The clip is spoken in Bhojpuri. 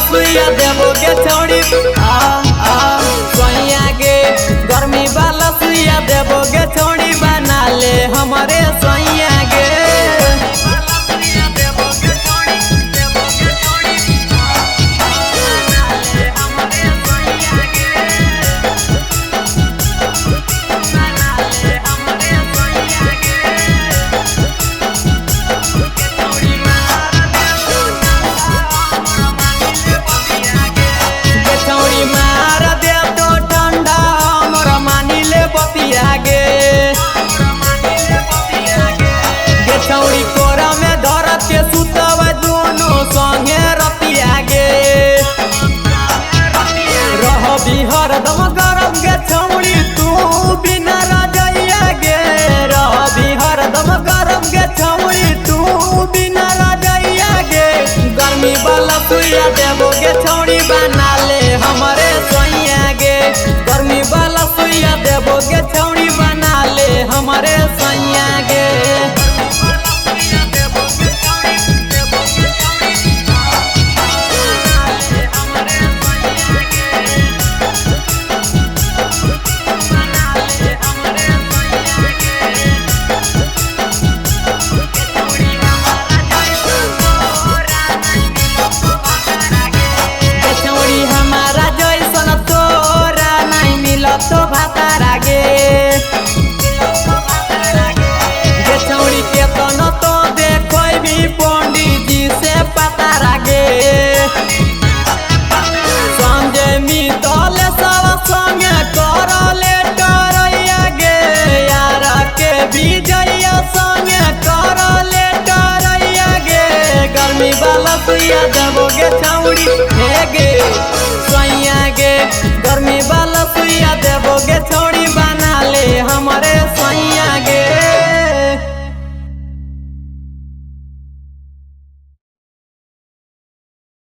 सुइया देबोगे छौड़ी सोइया गे गर्मी वाला सुइया देबोगे छौड़ी बना ले हमारे सोइया गे छौड़ी कोरा में धरत के सुतब दोनों संगे रतिया गे रह बिहर दम गरम गे छौड़ी तू बिना रजैया गे रह बिहर दम गरम गे छौड़ी तू बिना रजैया गे गर्मी वाला सुइया देबोगे छौड़ी बना ले हमारे सोइया गे गर्मी वाला सुइया देबोगे छौड़ी बना ले हमारे सोइया गे तो भातारा गे छौड़ी के तो देखो भी पंडित जी से पता रागे संजय मितले सब संगे करले डरैया गे यार के विजय संगे करले डरैया गे गर्मी वाला सुइया देबोगे छौड़ी हे गे सोइया गे